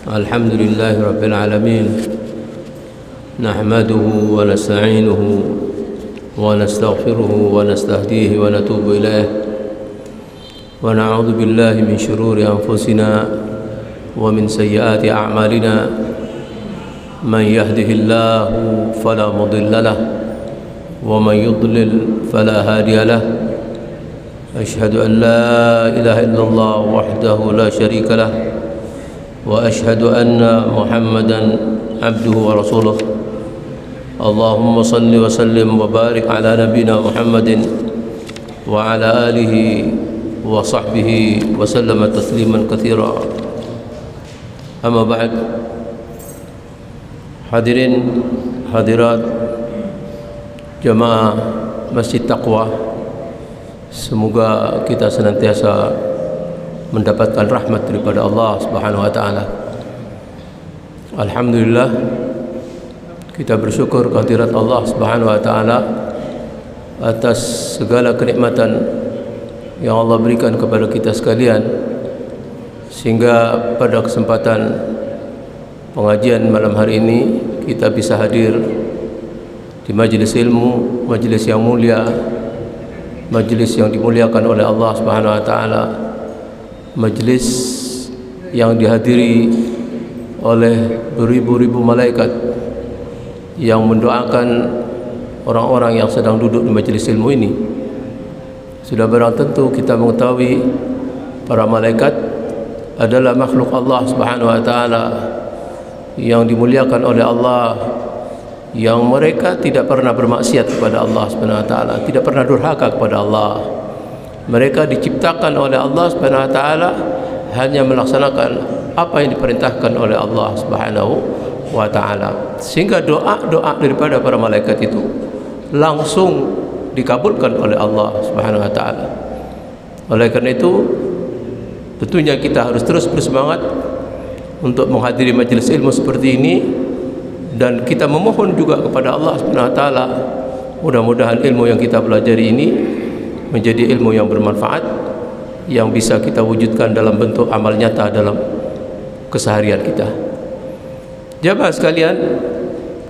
الحمد لله رب العالمين نحمده ونستعينه ونستغفره ونستهديه ونتوب إليه ونعوذ بالله من شرور أنفسنا ومن سيئات أعمالنا من يهده الله فلا مضل له ومن يضلل فلا هادي له أشهد أن لا إله إلا الله وحده لا شريك له وأشهد أن محمدا عبده ورسوله اللهم صل وسلم وبارك على نبينا محمد وعلى آله وصحبه وسلم تسليما كثيرا أما بعد. Hadirin hadirat jamaah Masjid Taqwa, semoga kita senantiasa mendapatkan rahmat daripada Allah Subhanahu wa taala. Alhamdulillah, kita bersyukur kehadirat Allah Subhanahu wa taala atas segala kenikmatan yang Allah berikan kepada kita sekalian, sehingga pada kesempatan pengajian malam hari ini kita bisa hadir di majlis ilmu, majlis yang mulia, majlis yang dimuliakan oleh Allah Subhanahu wa taala, majlis yang dihadiri oleh beribu-ribu malaikat yang mendoakan orang-orang yang sedang duduk di majlis ilmu ini. Sudah barang tentu kita mengetahui para malaikat adalah makhluk Allah Subhanahu wa taala yang dimuliakan oleh Allah, yang mereka tidak pernah bermaksiat kepada Allah Subhanahu wa taala, tidak pernah durhaka kepada Allah. Mereka diciptakan oleh Allah Subhanahu wa taala hanya melaksanakan apa yang diperintahkan oleh Allah Subhanahu wa taala, sehingga doa-doa daripada para malaikat itu langsung dikabulkan oleh Allah Subhanahu wa taala. Oleh karena itu, tentunya kita harus terus bersemangat untuk menghadiri majelis ilmu seperti ini, dan kita memohon juga kepada Allah Subhanahu wa taala, mudah-mudahan ilmu yang kita pelajari ini menjadi ilmu yang bermanfaat, yang bisa kita wujudkan dalam bentuk amal nyata dalam keseharian kita. Jamaah sekalian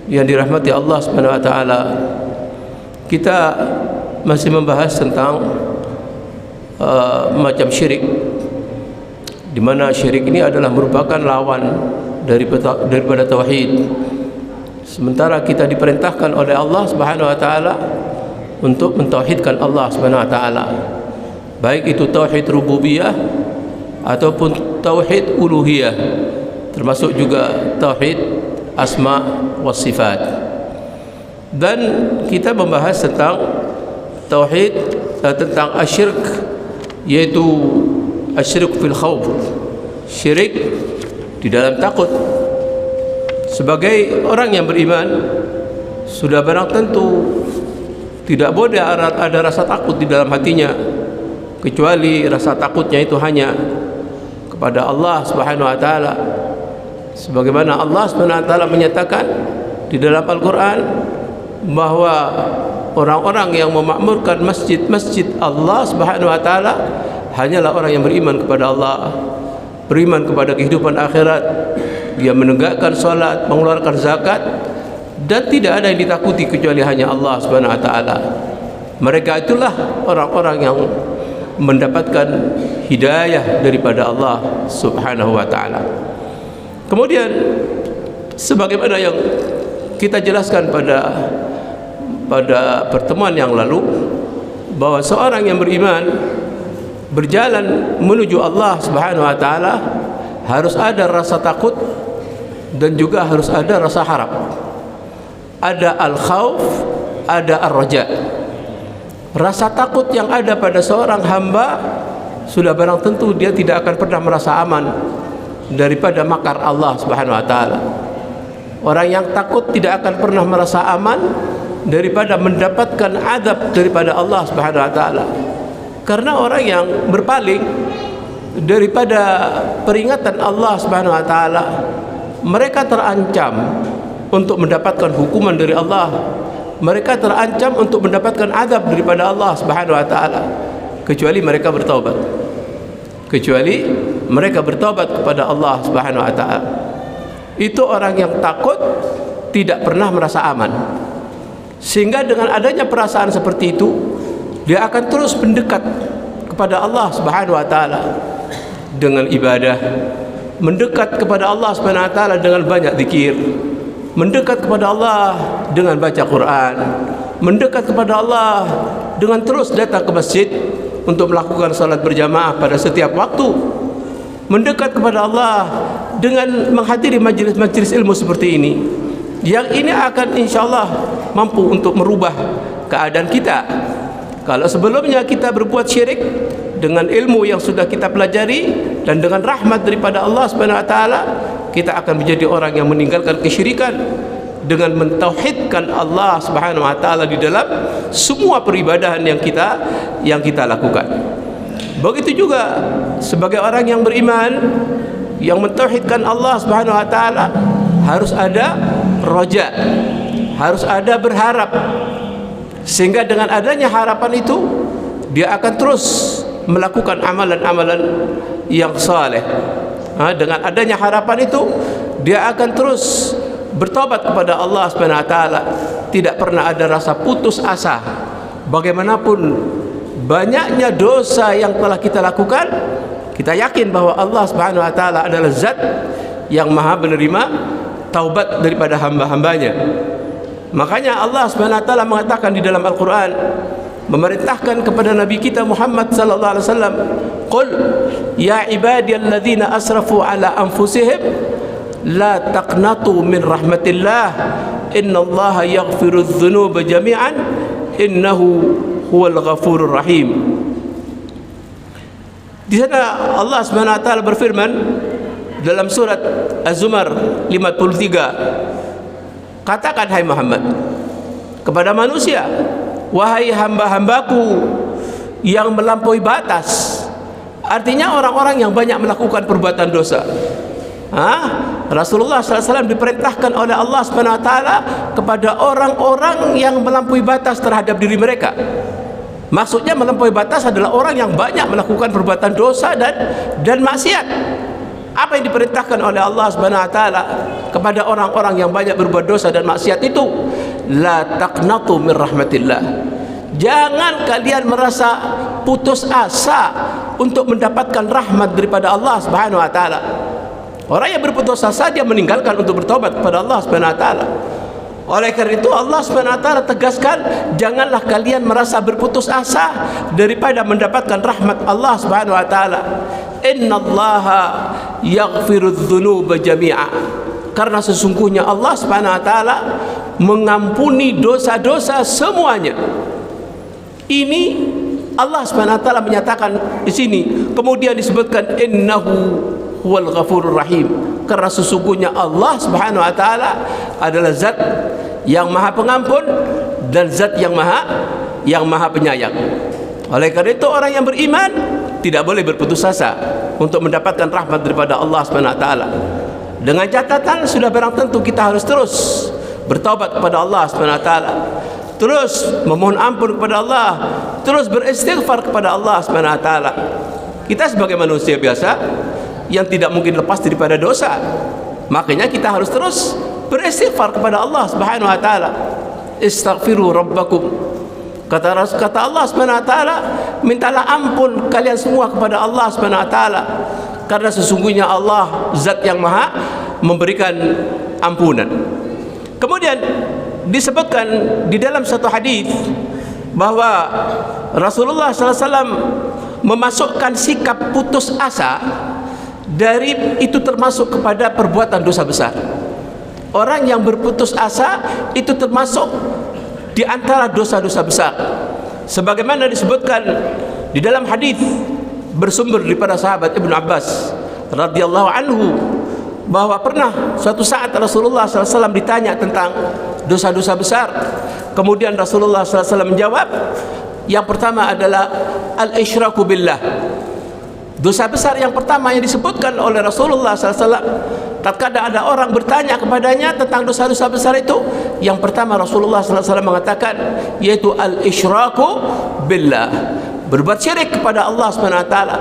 yang dirahmati Allah Subhanahu wa taala, kita masih membahas tentang macam syirik, di mana syirik ini adalah merupakan lawan daripada tauhid. Sementara kita diperintahkan oleh Allah Subhanahu wa taala untuk mentauhidkan Allah Subhanahu wa taala, baik itu tauhid rububiyah ataupun tauhid uluhiyah, termasuk juga tauhid asma was sifat. Dan kita membahas tentang tauhid tentang asyirk, yaitu asyirk fil khawf, syirik di dalam takut. Sebagai orang yang beriman, sudah barang tentu tidak boleh ada rasa takut di dalam hatinya, kecuali rasa takutnya itu hanya kepada Allah Subhanahu wa taala. Sebagaimana Allah Subhanahu wa taala menyatakan di dalam Al-Qur'an bahwa orang-orang yang memakmurkan masjid-masjid Allah Subhanahu wa taala hanyalah orang yang beriman kepada Allah, beriman kepada kehidupan akhirat. Dia menegakkan salat, mengeluarkan zakat, dan tidak ada yang ditakuti kecuali hanya Allah Subhanahu wa taala. Mereka itulah orang-orang yang mendapatkan hidayah daripada Allah Subhanahu wa taala. Kemudian sebagaimana yang kita jelaskan pada pertemuan yang lalu, bahwa seorang yang beriman berjalan menuju Allah Subhanahu wa taala harus ada rasa takut dan juga harus ada rasa harap. Ada al-khauf, ada ar-raja. Rasa takut yang ada pada seorang hamba, sudah barang tentu dia tidak akan pernah merasa aman daripada makar Allah Subhanahu wa taala. Orang yang takut tidak akan pernah merasa aman daripada mendapatkan azab daripada Allah Subhanahu wa taala. Karena orang yang berpaling daripada peringatan Allah Subhanahu wa taala, mereka terancam untuk mendapatkan hukuman dari Allah. Mereka terancam untuk mendapatkan azab daripada Allah Subhanahu wa taala, kecuali mereka bertaubat. Kecuali mereka bertaubat kepada Allah Subhanahu wa taala. itu orang yang takut tidak pernah merasa aman. Sehingga dengan adanya perasaan seperti itu, dia akan terus mendekat kepada Allah Subhanahu wa taala dengan ibadah, mendekat kepada Allah Subhanahu wa taala dengan banyak zikir, mendekat kepada Allah dengan baca Quran, mendekat kepada Allah dengan terus datang ke masjid untuk melakukan salat berjamaah pada setiap waktu, mendekat kepada Allah dengan menghadiri majlis-majlis ilmu seperti ini. Yang ini akan insyaallah mampu untuk merubah keadaan kita. Kalau sebelumnya kita berbuat syirik, dengan ilmu yang sudah kita pelajari dan dengan rahmat daripada Allah Subhanahu wa taala, kita akan menjadi orang yang meninggalkan kesyirikan dengan mentauhidkan Allah Subhanahu wa taala di dalam semua peribadahan yang kita lakukan. Begitu juga sebagai orang yang beriman, yang mentauhidkan Allah Subhanahu wa taala, harus ada roja, harus ada berharap. Sehingga dengan adanya harapan itu, dia akan terus melakukan amalan-amalan yang saleh. Dengan adanya harapan itu, dia akan terus bertobat kepada Allah Subhanahu wa taala. Tidak pernah ada rasa putus asa. Bagaimanapun banyaknya dosa yang telah kita lakukan, kita yakin bahwa Allah Subhanahu wa taala adalah zat yang maha menerima taubat daripada hamba-hambanya. Makanya Allah Subhanahu wa taala mengatakan di dalam Al-Qur'an, memerintahkan kepada Nabi kita Muhammad sallallahu alaihi wasallam, "Qul ya ibadiyalladzina asrafu ala anfusihim la taqnatu min rahmatillah innallaha yaghfirudz dzunuba jami'an innahu huwal ghafurur rahim." Di sana Allah Subhanahu wa taala berfirman dalam surat Az-Zumar 53, katakan hai Muhammad kepada manusia, wahai hamba-hambaku yang melampaui batas. Artinya orang-orang yang banyak melakukan perbuatan dosa. Rasulullah SAW diperintahkan oleh Allah Subhanahu wa taala kepada orang-orang yang melampaui batas terhadap diri mereka. Maksudnya melampaui batas adalah orang yang banyak melakukan perbuatan dosa dan maksiat. Apa yang diperintahkan oleh Allah Subhanahu wa taala kepada orang-orang yang banyak berbuat dosa dan maksiat itu? La taqnatu min rahmatillah. Jangan kalian merasa putus asa untuk mendapatkan rahmat daripada Allah Subhanahu wa taala. Orang yang berputus asa, dia meninggalkan untuk bertobat kepada Allah Subhanahu wa taala. Oleh karena itu Allah Subhanahu wa taala tegaskan, janganlah kalian merasa berputus asa daripada mendapatkan rahmat Allah Subhanahu wa taala. Innallaha yaghfirudz dzunuba jami'a. Karena sesungguhnya Allah Subhanahu wa taala mengampuni dosa-dosa semuanya. Ini Allah Subhanahu wa taala menyatakan di sini, kemudian disebutkan innahu huwal ghafurur rahim. Karena sesungguhnya Allah Subhanahu wa taala adalah zat yang maha pengampun dan zat yang maha penyayang. Oleh karena itu orang yang beriman tidak boleh berputus asa untuk mendapatkan rahmat daripada Allah Subhanahu wa taala. Dengan catatan sudah barang tentu kita harus terus bertaubat kepada Allah Subhanahu wa taala, terus memohon ampun kepada Allah, terus beristighfar kepada Allah Subhanahu wa taala. Kita sebagai manusia biasa yang tidak mungkin lepas daripada dosa, makanya kita harus terus beristighfar kepada Allah Subhanahu wa taala. Istaghfiru rabbakum. Kata Allah Subhanahu wa taala, mintalah ampun kalian semua kepada Allah Subhanahu wa taala, karena sesungguhnya Allah zat yang maha memberikan ampunan. Kemudian disebutkan di dalam satu hadis bahwa Rasulullah SAW memasukkan sikap putus asa dari itu termasuk kepada perbuatan dosa besar. Orang yang berputus asa itu termasuk di antara dosa-dosa besar, sebagaimana disebutkan di dalam hadis bersumber daripada sahabat Ibnu Abbas radhiyallahu anhu, bahwa pernah suatu saat Rasulullah SAW ditanya tentang dosa-dosa besar. Kemudian Rasulullah SAW menjawab, yang pertama adalah al-isyraku billah. Dosa besar yang pertama yang disebutkan oleh Rasulullah SAW, tatkala ada orang bertanya kepadanya tentang dosa-dosa besar itu, yang pertama Rasulullah SAW mengatakan, yaitu al-isyraku billah, berbuat syirik kepada Allah Subhanahu wa taala,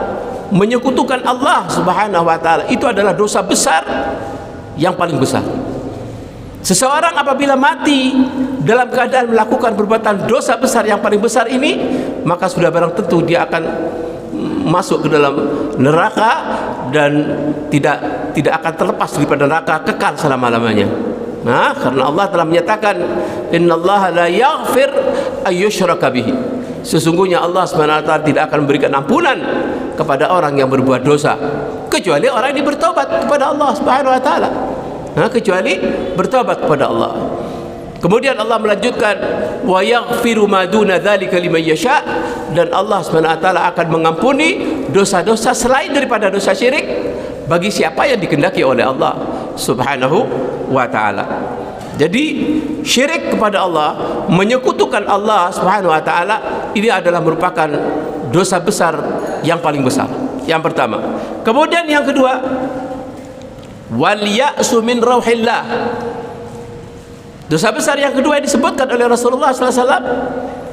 menyekutukan Allah Subhanahu wa taala. Itu adalah dosa besar yang paling besar. Seseorang apabila mati dalam keadaan melakukan perbuatan dosa besar yang paling besar ini, maka sudah barang tentu dia akan masuk ke dalam neraka dan tidak akan terlepas daripada neraka kekal selama-lamanya. Nah, karena Allah telah menyatakan, innallaha la yaghfir ayyushraka bihi. Sesungguhnya Allah SWT tidak akan memberikan ampunan kepada orang yang berbuat dosa, kecuali orang yang bertobat kepada Allah SWT. Kecuali bertobat kepada Allah. Kemudian Allah melanjutkan, wa yaghfiru ma duna dzalika liman yasha, dan Allah SWT akan mengampuni dosa-dosa selain daripada dosa syirik bagi siapa yang dikehendaki oleh Allah Subhanahu wa taala. Jadi syirik kepada Allah, menyekutukan Allah Subhanahu wa taala, ini adalah merupakan dosa besar yang paling besar. Yang pertama. Kemudian yang kedua, wal ya'su min rauhillah. Dosa besar yang kedua yang disebutkan oleh Rasulullah SAW,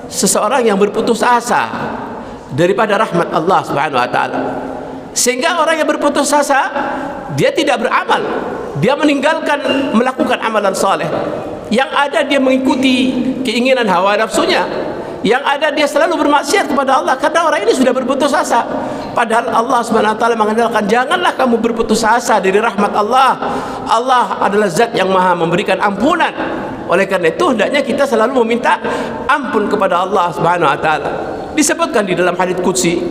seseorang yang berputus asa daripada rahmat Allah Subhanahu wa taala. Sehingga orang yang berputus asa, dia tidak beramal, dia meninggalkan melakukan amalan soleh. Yang ada dia mengikuti keinginan hawa nafsunya, yang ada dia selalu bermaksiat kepada Allah, karena orang ini sudah berputus asa. Padahal Allah SWT mengandalkan, janganlah kamu berputus asa dari rahmat Allah. Allah adalah zat yang maha memberikan ampunan. Oleh karena itu hendaknya kita selalu meminta ampun kepada Allah SWT. Disebutkan di dalam hadits qudsi,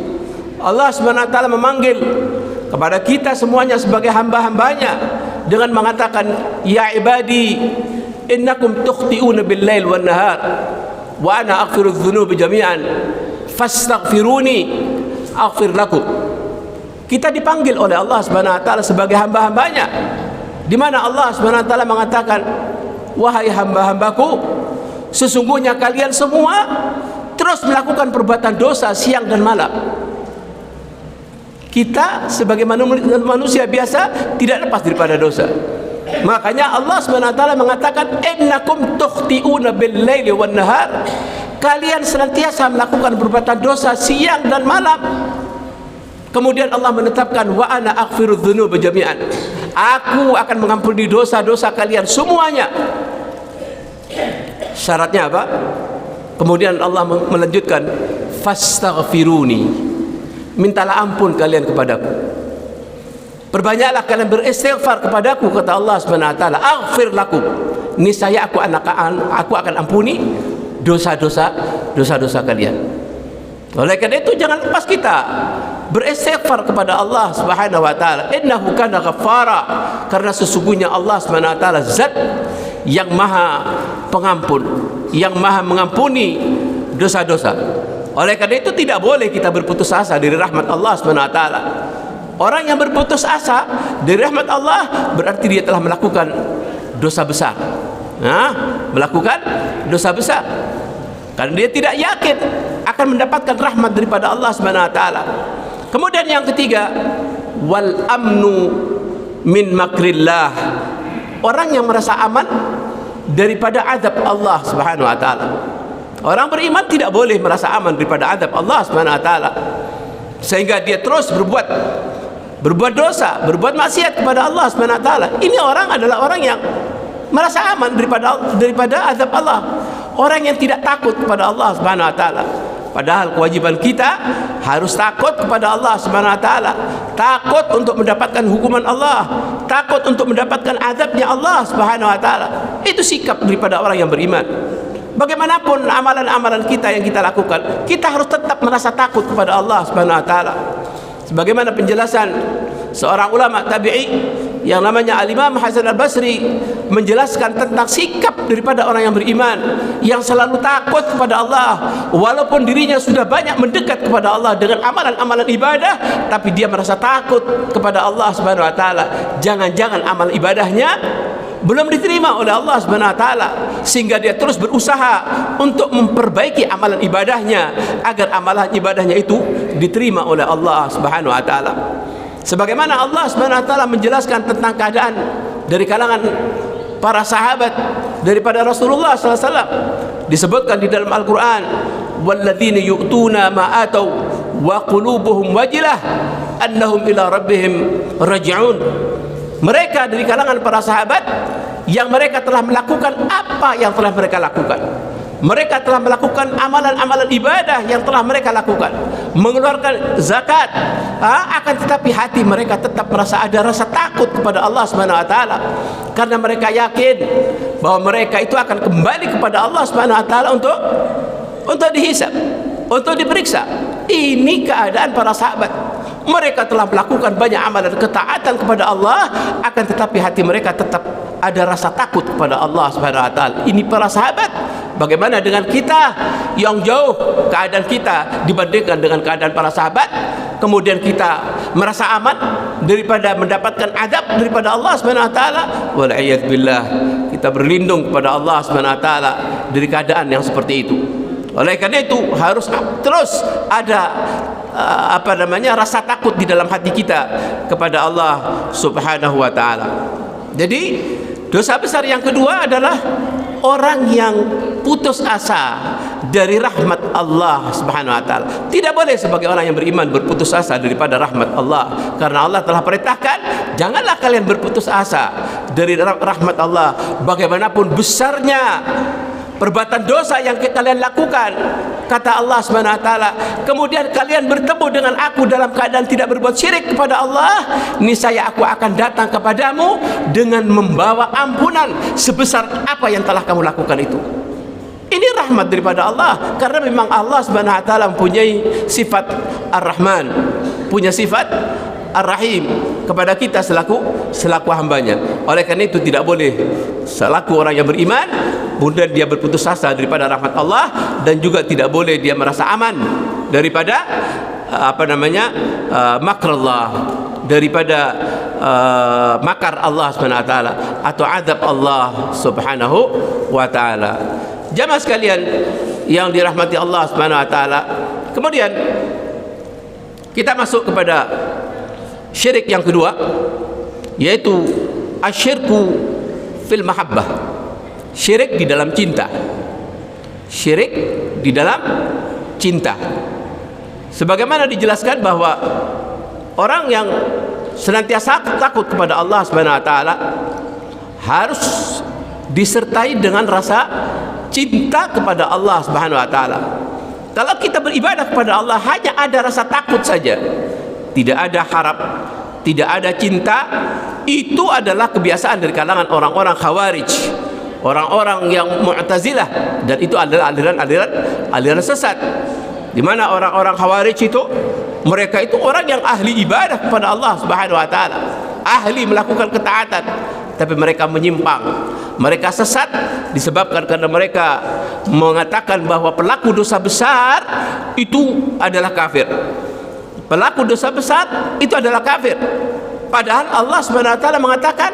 Allah SWT memanggil kepada kita semuanya sebagai hamba-hambanya dengan mengatakan, ya ibadi innakum tukhti'una bil lail wan nahar wa ana aghfiru dzunuba jami'an fastaghfiruni aghfir lakum. Kita dipanggil oleh Allah Subhanahu wa taala sebagai hamba-hambanya, di mana Allah Subhanahu wa taala mengatakan, wahai hamba-hambaku, sesungguhnya kalian semua terus melakukan perbuatan dosa siang dan malam. Kita sebagai manusia biasa tidak lepas daripada dosa. Makanya Allah SWT mengatakan, innakum tukhti'una bil laili wan nahar. Kalian senantiasa melakukan perbuatan dosa siang dan malam. Kemudian Allah menetapkan, wa ana aghfiru dzunuba jami'an. Aku akan mengampuni dosa-dosa kalian semuanya. Syaratnya apa? Kemudian Allah melanjutkan, fastaghfiruni. Mintalah ampun kalian kepadaku. Perbanyaklah kalian beristighfar kepadaku, kata Allah SWT. Aghfir lakum. Niscaya aku akan ampuni dosa-dosa kalian. Oleh karena itu jangan lepas kita beristighfar kepada Allah Subhanahu wa taala. Innahu kana ghaffara, karena sesungguhnya Allah Subhanahu wa taala zat yang maha pengampun, yang maha mengampuni dosa-dosa. Oleh karena itu tidak boleh kita berputus asa dari rahmat Allah Subhanahu wa taala. Orang yang berputus asa dari rahmat Allah berarti dia telah melakukan dosa besar. Melakukan dosa besar. Karena dia tidak yakin akan mendapatkan rahmat daripada Allah Subhanahu wa taala. Kemudian yang ketiga, wal amnu min makrillah. Orang yang merasa aman daripada azab Allah Subhanahu wa taala. Orang beriman tidak boleh merasa aman daripada azab Allah Subhanahu wa taala, sehingga dia terus berbuat dosa, berbuat maksiat kepada Allah Subhanahu wa taala. Ini orang adalah orang yang merasa aman daripada azab Allah. Orang yang tidak takut kepada Allah Subhanahu wa taala. Padahal kewajiban kita harus takut kepada Allah Subhanahu wa taala. Takut untuk mendapatkan hukuman Allah, takut untuk mendapatkan azabnya Allah Subhanahu wa taala. Itu sikap daripada orang yang beriman. Bagaimanapun amalan-amalan kita yang kita lakukan, kita harus tetap merasa takut kepada Allah Subhanahu wa taala. Sebagaimana penjelasan seorang ulama tabi'i yang namanya Al-Imam Hasan Al-Basri menjelaskan tentang sikap daripada orang yang beriman, yang selalu takut kepada Allah walaupun dirinya sudah banyak mendekat kepada Allah dengan amalan-amalan ibadah, tapi dia merasa takut kepada Allah Subhanahu wa taala. Jangan-jangan amal ibadahnya belum diterima oleh Allah Subhanahu wa taala, sehingga dia terus berusaha untuk memperbaiki amalan ibadahnya agar amalan ibadahnya itu diterima oleh Allah Subhanahu wa taala. Sebagaimana Allah Subhanahu wa taala menjelaskan tentang keadaan dari kalangan para sahabat daripada Rasulullah sallallahu alaihi wasallam, disebutkan di dalam Al-Qur'an, walladzina yu'tuna ma atau wa qulubuhum wajilah annahum ila rabbihim raji'un. Mereka dari kalangan para sahabat yang mereka telah melakukan apa yang telah mereka lakukan. Mereka telah melakukan amalan-amalan ibadah yang telah mereka lakukan, mengeluarkan zakat, akan tetapi hati mereka tetap merasa ada rasa takut kepada Allah Subhanahu wa taala, karena mereka yakin bahwa mereka itu akan kembali kepada Allah Subhanahu wa taala untuk dihisab, untuk diperiksa. Ini keadaan para sahabat. Mereka telah melakukan banyak amalan ketaatan kepada Allah, akan tetapi hati mereka tetap ada rasa takut kepada Allah Subhanahu wa taala. Ini para sahabat. Bagaimana dengan kita yang jauh keadaan kita dibandingkan dengan keadaan para sahabat? Kemudian kita merasa aman daripada mendapatkan adab daripada Allah Subhanahu wa taala. Wal a'yad billah. Kita berlindung kepada Allah Subhanahu wa taala dari keadaan yang seperti itu. Oleh karena itu harus terus ada rasa takut di dalam hati kita kepada Allah Subhanahu wa taala. Jadi dosa besar yang kedua adalah orang yang putus asa dari rahmat Allah Subhanahu wa taala. Tidak boleh sebagai orang yang beriman berputus asa daripada rahmat Allah, karena Allah telah perintahkan, janganlah kalian berputus asa dari rahmat Allah bagaimanapun besarnya perbuatan dosa yang kalian lakukan. Kata Allah Subhanahu wa taala, kemudian kalian bertemu dengan aku dalam keadaan tidak berbuat syirik kepada Allah, niscaya aku akan datang kepadamu dengan membawa ampunan sebesar apa yang telah kamu lakukan itu. Ini rahmat daripada Allah, karena memang Allah Subhanahu wa taala mempunyai sifat Ar-Rahman, punya sifat Ar-Rahim kepada kita selaku hambanya. Oleh karena itu tidak boleh selaku orang yang beriman kemudian dia berputus asa daripada rahmat Allah, dan juga tidak boleh dia merasa aman daripada makrullah, daripada makar Allah Subhanahu wa taala atau azab Allah Subhanahu wa taala. Jamaah sekalian yang dirahmati Allah Subhanahu wa taala, kemudian kita masuk kepada syirik yang kedua, yaitu asyirku fil mahabbah. Syirik di dalam cinta. Syirik di dalam cinta. Sebagaimana dijelaskan bahwa orang yang senantiasa takut kepada Allah Subhanahu wa taala harus disertai dengan rasa cinta kepada Allah Subhanahu wa taala. Kalau kita beribadah kepada Allah hanya ada rasa takut saja, tidak ada harap, tidak ada cinta, itu adalah kebiasaan dari kalangan orang-orang Khawarij, orang-orang yang Mu'tazilah, dan itu adalah aliran sesat. Di mana orang-orang Khawarij itu, mereka itu orang yang ahli ibadah kepada Allah Subhanahu wa taala, ahli melakukan ketaatan, tapi mereka menyimpang, mereka sesat disebabkan karena mereka mengatakan bahwa pelaku dosa besar itu adalah kafir. Pelaku dosa besar itu adalah kafir. Padahal Allah Subhanahu wa taala mengatakan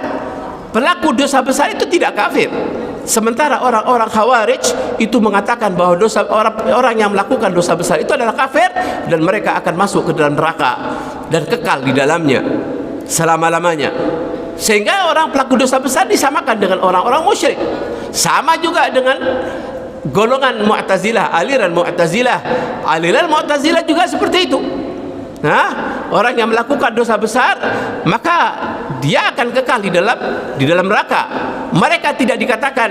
pelaku dosa besar itu tidak kafir. Sementara orang-orang Khawarij itu mengatakan bahwa orang yang melakukan dosa besar itu adalah kafir, dan mereka akan masuk ke dalam neraka dan kekal di dalamnya selama-lamanya. Sehingga orang pelaku dosa besar disamakan dengan orang-orang musyrik. Sama juga dengan golongan Mu'tazilah, aliran Mu'tazilah. Aliran Mu'tazilah juga seperti itu. Orang yang melakukan dosa besar maka dia akan kekal di dalam neraka. Mereka tidak dikatakan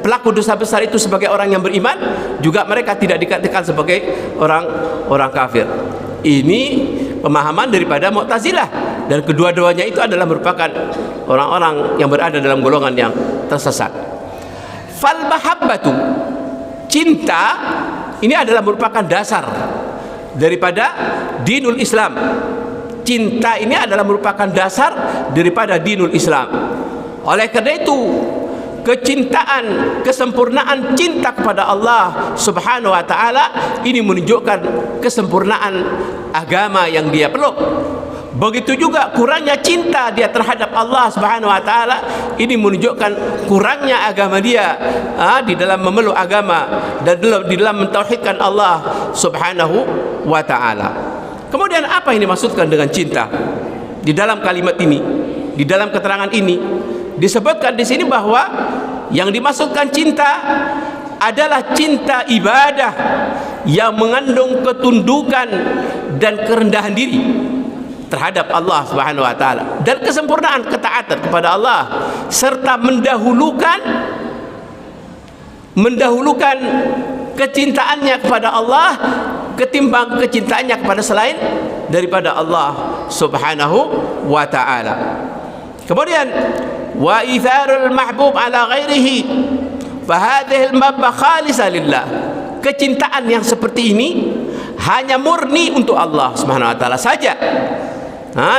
pelaku dosa besar itu sebagai orang yang beriman, juga mereka tidak dikatakan sebagai orang kafir. Ini pemahaman daripada Mu'tazilah, dan kedua-duanya itu adalah merupakan orang-orang yang berada dalam golongan yang tersesat. Fal mahabbatu, cinta ini adalah merupakan dasar daripada dinul Islam. Cinta ini adalah merupakan dasar daripada dinul Islam. Oleh karena itu, kecintaan, kesempurnaan cinta kepada Allah Subhanahu wa taala ini menunjukkan kesempurnaan agama yang dia peluk. Begitu juga kurangnya cinta dia terhadap Allah Subhanahu wa taala ini menunjukkan kurangnya agama dia di dalam memeluk agama dan di dalam mentauhidkan Allah Subhanahu wa taala. Kemudian apa yang dimaksudkan dengan cinta? Di dalam kalimat ini, di dalam keterangan ini disebutkan di sini bahwa yang dimaksudkan cinta adalah cinta ibadah yang mengandung ketundukan dan kerendahan diri terhadap Allah Subhanahu wa taala, dan kesempurnaan ketaatan ketaatan kepada Allah serta mendahulukan kecintaannya kepada Allah ketimbang kecintaannya kepada selain daripada Allah Subhanahu wa ta'ala. Kemudian wa itharul mahbub ala ghairihi fa hadhihi al-mahabbah khalisah lillah. Kecintaan yang seperti ini hanya murni untuk Allah Subhanahu wa ta'ala saja.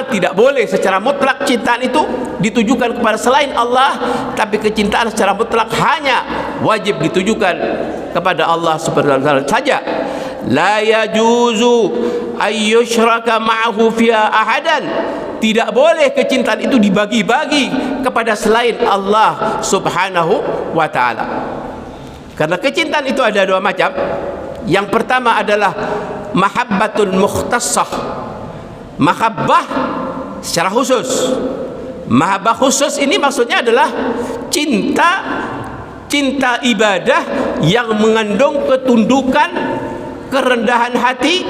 Tidak boleh secara mutlak cintaan itu ditujukan kepada selain Allah, tapi kecintaan secara mutlak hanya wajib ditujukan kepada Allah Subhanahu wa ta'ala saja. La yajuzu ayyushraka ma'ahu fiha ahadan. Tidak boleh kecintaan itu dibagi-bagi kepada selain Allah Subhanahu wa ta'ala. Karena kecintaan itu ada dua macam. Yang pertama adalah mahabbatul mukhtassah, mahabbah secara khusus. Mahabbah khusus ini maksudnya adalah cinta ibadah yang mengandung ketundukan, kerendahan hati,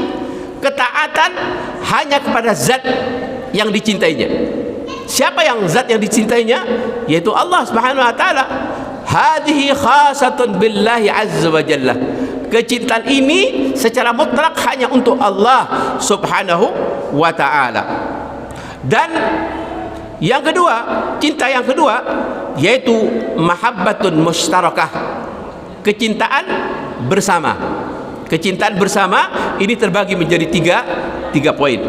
ketaatan hanya kepada zat yang dicintainya. Siapa yang zat yang dicintainya? Yaitu Allah Subhanahu wa ta'ala. Hadhihi khasatun billahi azza wa jalla. Kecintaan ini secara mutlak hanya untuk Allah Subhanahu wa ta'ala. Dan yang kedua, cinta yang kedua yaitu mahabbatun mushtarakah, kecintaan bersama. Kecintaan bersama ini terbagi menjadi tiga poin.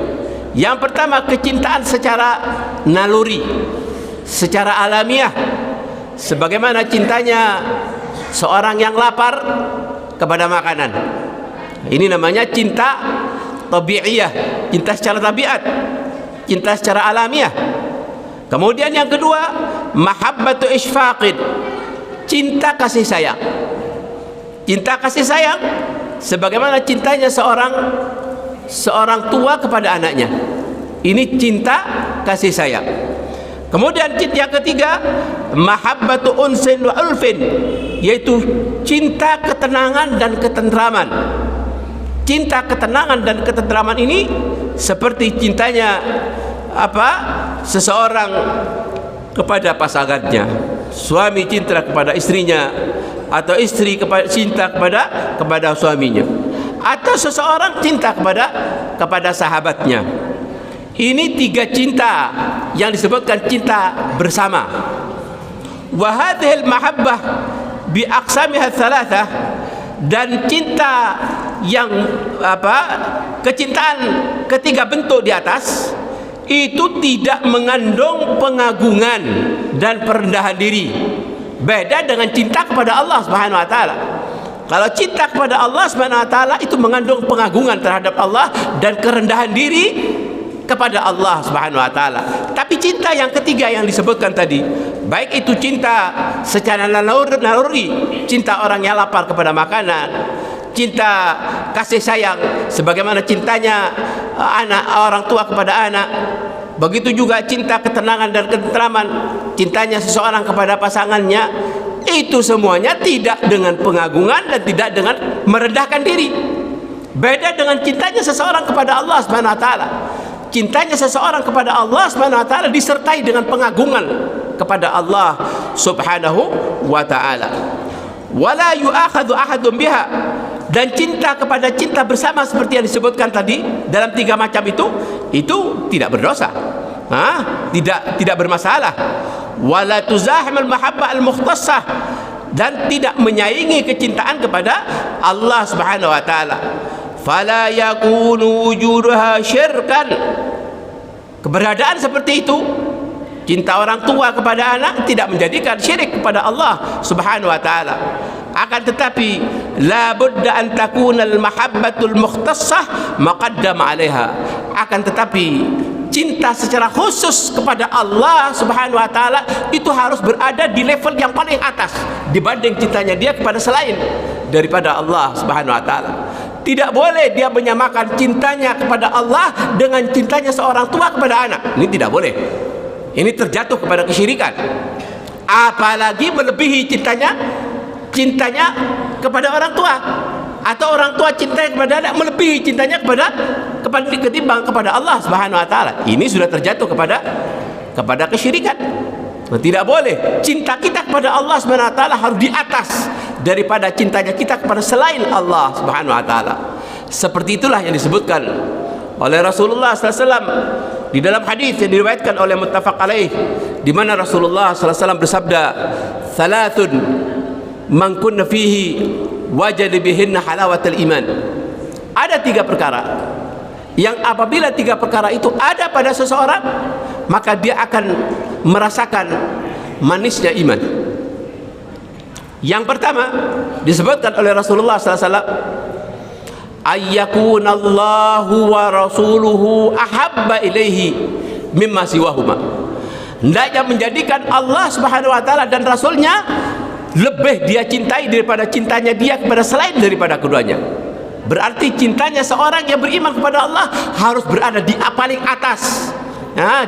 Yang pertama, kecintaan secara naluri, secara alamiah, sebagaimana cintanya seorang yang lapar kepada makanan. Ini namanya cinta tabi'iyah, cinta secara tabiat, cinta secara alamiah. Kemudian yang kedua, mahabbatu isfaqin, cinta kasih sayang. Cinta kasih sayang sebagaimana cintanya seorang tua kepada anaknya. Ini cinta kasih sayang. Kemudian cinta yang ketiga, mahabbatu unsin wa ulfin, yaitu cinta ketenangan dan ketentraman. Cinta ketenangan dan ketentraman ini seperti cintanya seseorang kepada pasangannya, suami cinta kepada istrinya, atau istri cinta kepada suaminya, atau seseorang cinta kepada sahabatnya. Ini tiga cinta yang disebutkan cinta bersama. Wa hadhil mahabbah bi aqsamiha thalathah, dan cinta yang kecintaan ketiga bentuk di atas itu tidak mengandung pengagungan dan perendahan diri. Beda dengan cinta kepada Allah Subhanahu wa ta'ala. Kalau cinta kepada Allah Subhanahu wa ta'ala itu mengandung pengagungan terhadap Allah dan kerendahan diri kepada Allah Subhanahu wa ta'ala. Tapi cinta yang ketiga yang disebutkan tadi, baik itu cinta secara naluri, cinta orang yang lapar kepada makanan, cinta kasih sayang sebagaimana cintanya orang tua kepada anak, begitu juga cinta ketenangan dan ketentraman, cintanya seseorang kepada pasangannya, itu semuanya tidak dengan pengagungan dan tidak dengan merendahkan diri. Beda dengan cintanya seseorang kepada Allah Subhanahu wa ta'ala. Cintanya seseorang kepada Allah Subhanahu wa ta'ala disertai dengan pengagungan kepada Allah Subhanahu wa ta'ala. Wala yu'akhadhu ahadun biha, dan cinta kepada cinta bersama seperti yang disebutkan tadi dalam tiga macam itu tidak berdosa, tidak bermasalah. Wala tuzahimul mahabbah al-mukhtassah, dan tidak menyaingi kecintaan kepada Allah Subhanahu wa ta'ala. Fala yakunu wujuduha syirkan, keberadaan seperti itu, cinta orang tua kepada anak, tidak menjadikan syirik kepada Allah Subhanahu wa ta'ala. Akan tetapi la budda an takuna al mahabbatul mukhtassah maqaddam 'alaiha. Akan tetapi cinta secara khusus kepada Allah Subhanahu wa ta'ala itu harus berada di level yang paling atas dibanding cintanya dia kepada selain daripada Allah Subhanahu wa ta'ala. Tidak boleh dia menyamakan cintanya kepada Allah dengan cintanya seorang tua kepada anak. Ini tidak boleh. Ini terjatuh kepada kesyirikan. Apalagi melebihi cintanya kepada orang tua, atau orang tua cintanya kepada anak melebihi cintanya ketimbang kepada Allah Subhanahu wa ta'ala. Ini sudah terjatuh kepada kesyirikan. Tidak boleh. Cinta kita kepada Allah Subhanahu wa taala harus di atas daripada cintanya kita kepada selain Allah Subhanahu wa taala. Seperti itulah yang disebutkan oleh Rasulullah sallallahu alaihi wasallam di dalam hadis yang diriwayatkan oleh muttafaq alaih, di mana Rasulullah sallallahu alaihi wasallam bersabda, "Thalathun man kunna fihi wajada bihinna halawatal iman." Ada 3 perkara yang apabila 3 perkara itu ada pada seseorang, maka dia akan merasakan manisnya iman. Yang pertama disebutkan oleh Rasulullah sallallahu alaihi wasallam, ayyakunallahu wa rasuluhu ahabba ilaihi mimma siwahuma. Hendaknya menjadikan Allah Subhanahu wa taala dan rasulnya lebih dia cintai daripada cintanya dia kepada selain daripada keduanya. Berarti cintanya seorang yang beriman kepada Allah harus berada di paling atas,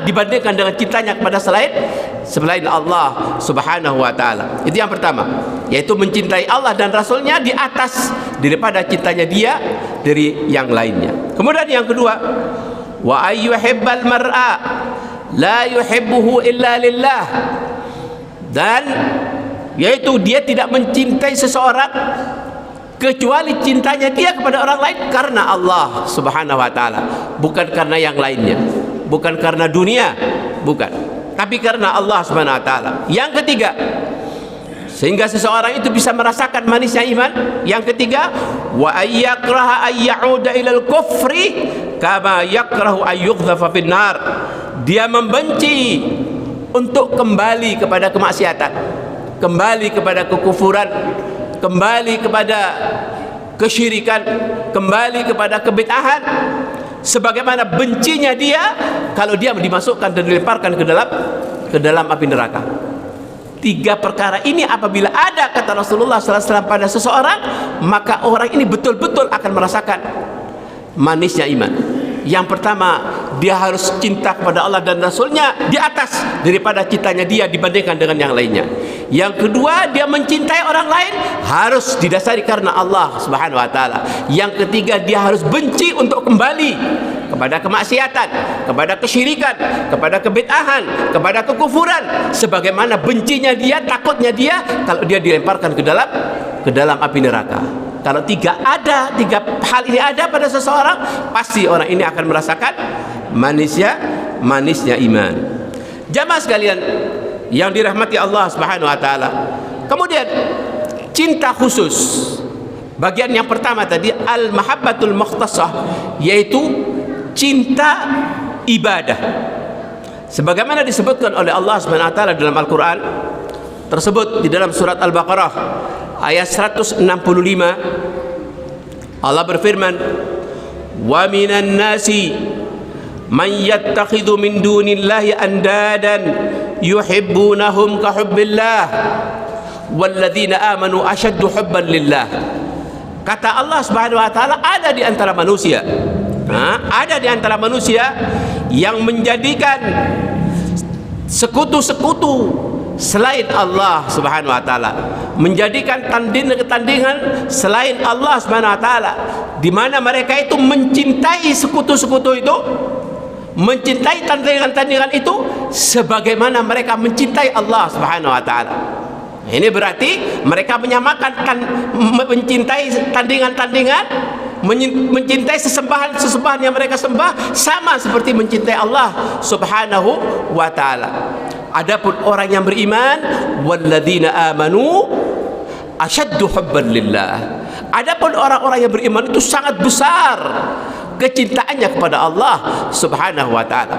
dibandingkan dengan cintanya kepada selain Allah Subhanahu wa taala. Itu yang pertama, yaitu mencintai Allah dan rasulnya di atas daripada cintanya dia dari yang lainnya. Kemudian yang kedua, wa ayyuhibbal mar'a la yuhibbuhu illa lillah. Dan yaitu dia tidak mencintai seseorang kecuali cintanya dia kepada orang lain karena Allah Subhanahu wa taala, bukan karena yang lainnya, bukan karena dunia, bukan, tapi karena Allah Subhanahu wa taala. Yang ketiga, sehingga seseorang itu bisa merasakan manisnya iman. Yang ketiga, wa ayyakraha ayyauda ilal kufri kama yakrahu ayyughzafa finnar. Dia membenci untuk kembali kepada kemaksiatan, kembali kepada kekufuran, kembali kepada kesyirikan, kembali kepada kebid'ahan, sebagaimana bencinya dia kalau dia dimasukkan dan dilemparkan ke dalam api neraka. 3 perkara ini apabila ada, kata Rasulullah SAW, pada seseorang, maka orang ini betul-betul akan merasakan manisnya iman. Yang pertama, dia harus cinta kepada Allah dan Rasulnya di atas daripada cintanya dia dibandingkan dengan yang lainnya. Yang kedua, dia mencintai orang lain harus didasari karena Allah Subhanahu wa taala. Yang ketiga, dia harus benci untuk kembali kepada kemaksiatan, kepada kesyirikan, kepada kebid'ahan, kepada kekufuran, sebagaimana bencinya dia, takutnya dia kalau dia dilemparkan ke dalam api neraka. Kalau 3 hal ini ada pada seseorang, pasti orang ini akan merasakan manisnya iman. Jamaah sekalian yang dirahmati Allah Subhanahu wa taala. Kemudian cinta khusus. Bagian yang pertama tadi al-mahabbatul mukhtasah, yaitu cinta ibadah. Sebagaimana disebutkan oleh Allah Subhanahu wa taala dalam Al-Qur'an, tersebut di dalam surat Al-Baqarah ayat 165, Allah berfirman, wa minan nasi man yattakhidhu min dunillahi andadan yuhibbunahum ka hubbillah walladzina amanu ashaddu hubban lillah. Kata Allah Subhanahu wa taala, ada di antara manusia, yang menjadikan sekutu-sekutu selain Allah Subhanahu wa taala, menjadikan tandingan selain Allah Subhanahu wa taala, di mana mereka itu mencintai sekutu-sekutu itu, mencintai tandingan-tandingan itu sebagaimana mereka mencintai Allah Subhanahu wa taala. Ini berarti mereka menyamakan mencintai tandingan-tandingan, mencintai sesembahan yang mereka sembah sama seperti mencintai Allah Subhanahu wa taala. Adapun orang yang beriman, walladzina amanu asyaddu hubban lillah. Adapun orang-orang yang beriman itu sangat besar kecintaannya kepada Allah Subhanahu wa taala.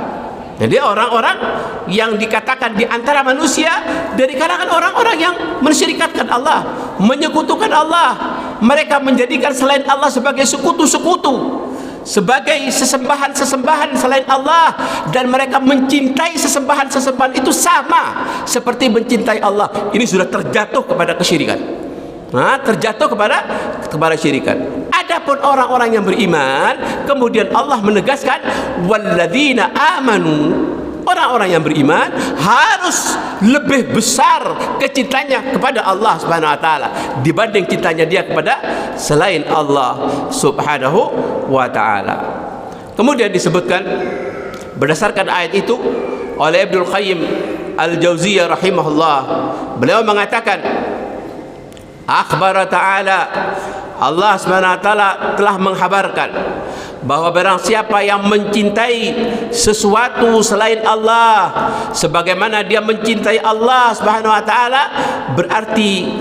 Jadi orang-orang yang dikatakan di antara manusia dari kalangan orang-orang yang mensyirikatkan Allah, menyekutukan Allah, mereka menjadikan selain Allah sebagai sekutu-sekutu, sebagai sesembahan-sesembahan selain Allah, dan mereka mencintai sesembahan-sesembahan itu sama seperti mencintai Allah. Ini sudah terjatuh kepada kesyirikan, terjatuh kepada syirikan. Adapun orang-orang yang beriman, kemudian Allah menegaskan walladzina amanu, orang-orang yang beriman harus lebih besar kecintanya kepada Allah Subhanahu wa taala dibanding cintanya dia kepada selain Allah Subhanahu wa taala. Kemudian disebutkan berdasarkan ayat itu, oleh Ibnu Qayyim Al-Jauziyah rahimahullah. Beliau mengatakan, akhbara ta'ala, Allah SWT telah menghabarkan bahwa barang siapa yang mencintai sesuatu selain Allah sebagaimana dia mencintai Allah Subhanahu wa taala, berarti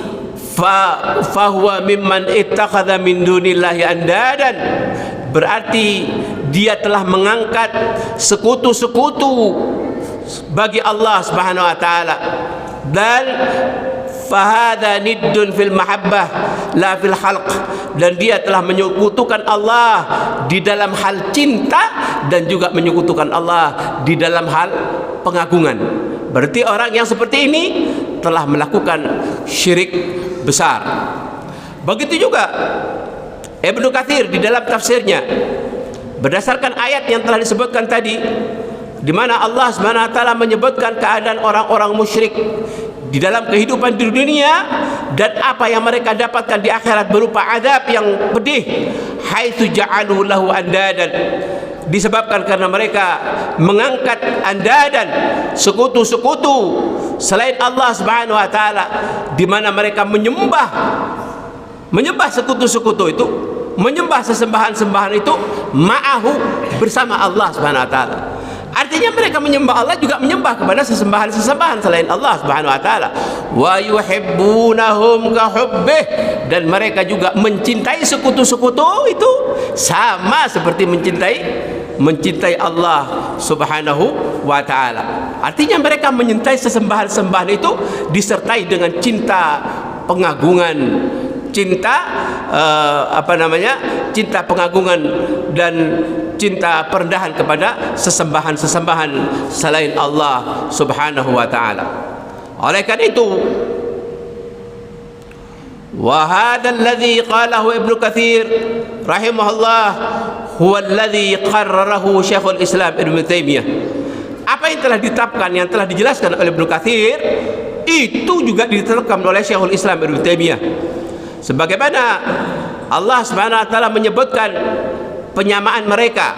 fahuwa mimman ittakhadha min dunillahi andadan, berarti dia telah mengangkat sekutu-sekutu bagi Allah Subhanahu wa taala. Dan fahadha niddun fil mahabbah la fil khalq, dan dia telah menyekutukan Allah di dalam hal cinta dan juga menyekutukan Allah di dalam hal pengagungan. Berarti orang yang seperti ini telah melakukan syirik besar. Begitu juga Ibnu Katsir di dalam tafsirnya, berdasarkan ayat yang telah disebutkan tadi, di mana Allah Subhanahu wa taala menyebutkan keadaan orang-orang musyrik di dalam kehidupan di dunia dan apa yang mereka dapatkan di akhirat berupa azab yang pedih, haitsu ja'alu lahu andadan, disebabkan karena mereka mengangkat andadan, sekutu-sekutu selain Allah Subhanahu wa taala, di mana mereka menyembah sekutu-sekutu itu, menyembah sesembahan-sembahan itu ma'ahu, bersama Allah Subhanahu wa taala. Artinya mereka menyembah Allah juga menyembah kepada sesembahan-sesembahan selain Allah Subhanahu wa taala. Wa yuhibbunahum ka hubbih, dan mereka juga mencintai sekutu-sekutu itu sama seperti mencintai Allah Subhanahu wa taala. Artinya mereka mencintai sesembahan-sembahan itu disertai dengan cinta pengagungan, cinta cinta pengagungan dan cinta perendahan kepada sesembahan-sesembahan selain Allah Subhanahu wa taala. Oleh karena itu, wa hadzal ladzi qalahu Ibnu Katsir rahimahullah huwa alladzi qarrarahu Syekhul Islam Ibnu Taimiyah. Apa yang telah ditetapkan, yang telah dijelaskan oleh Ibnu Katsir, itu juga ditetapkan oleh Syekhul Islam Ibnu Taimiyah. Sebagaimana Allah Subhanahu wa taala menyebutkan penyamaan mereka,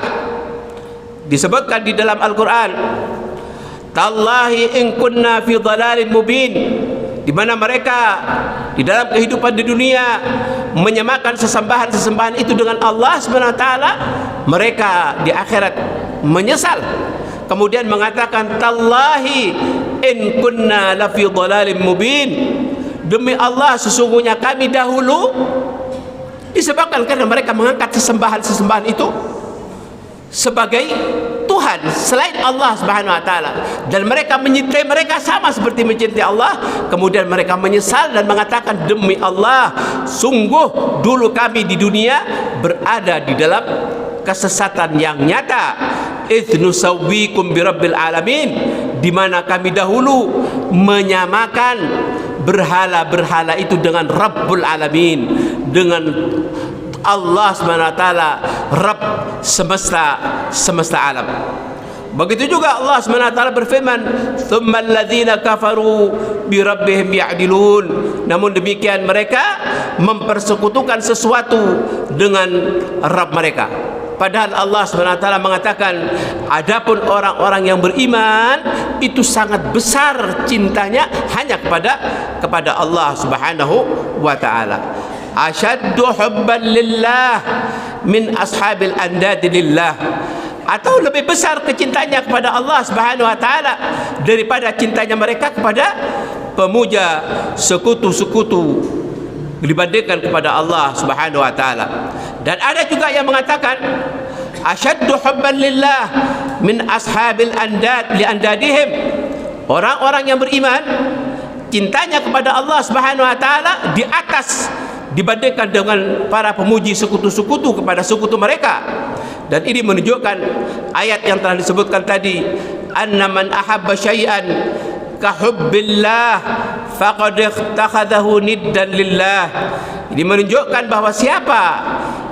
disebutkan di dalam Al-Qur'an, tallahi in kunna fi dhalalin mubin, di mana mereka di dalam kehidupan di dunia menyamakan sesembahan-sesembahan itu dengan Allah Subhanahu wa taala, mereka di akhirat menyesal, kemudian mengatakan tallahi in kunna la fi dhalalin mubin, demi Allah sesungguhnya kami dahulu, disebabkan karena mereka mengangkat sesembahan-sesembahan itu sebagai Tuhan selain Allah Subhanahu wa taala, dan mereka mencintai mereka sama seperti mencintai Allah. Kemudian mereka menyesal dan mengatakan, demi Allah sungguh dulu kami di dunia berada di dalam kesesatan yang nyata, idz nusawwikum birabbil alamin, di mana kami dahulu menyamakan berhala-berhala itu dengan Rabbul Alamin, dengan Allah SWT, Rabb semesta alam. Begitu juga Allah SWT berfirman, tsummal ladzina kafaru bi rabbihim ya'dilun, namun demikian mereka mempersekutukan sesuatu dengan Rabb mereka. Padahal Allah SWT mengatakan, adapun orang-orang yang beriman itu sangat besar cintanya hanya kepada Allah Subhanahu wa taala. Asyaddu hubban lillah min ashabil andad lillah, atau lebih besar kecintanya kepada Allah Subhanahu wa taala daripada cintanya mereka kepada pemuja sekutu-sekutu dibandingkan kepada Allah Subhanahu wa taala. Dan ada juga yang mengatakan asyaddu hubban lillah min ashabil andad li andadihim, orang-orang yang beriman cintanya kepada Allah Subhanahu wa taala di atas dibandingkan dengan para pemuji sekutu-sekutu kepada sekutu mereka. Dan ini menunjukkan ayat yang telah disebutkan tadi, anna man ahabba syai'an ka hubbillah faqad ittakhadahu niddan lillah. Ini menunjukkan bahwa siapa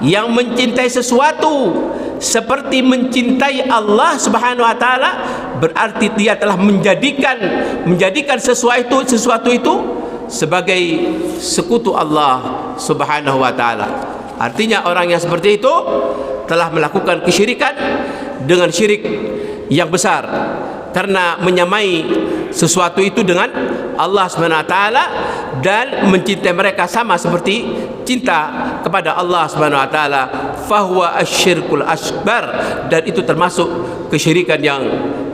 yang mencintai sesuatu seperti mencintai Allah Subhanahu wa taala, berarti dia telah menjadikan sesuatu itu sebagai sekutu Allah Subhanahu wa taala. Artinya orang yang seperti itu telah melakukan kesyirikan dengan syirik yang besar, karena menyamai sesuatu itu dengan Allah SWT dan mencintai mereka sama seperti cinta kepada Allah SWT, fahuwa asyirkul asbar, dan itu termasuk kesyirikan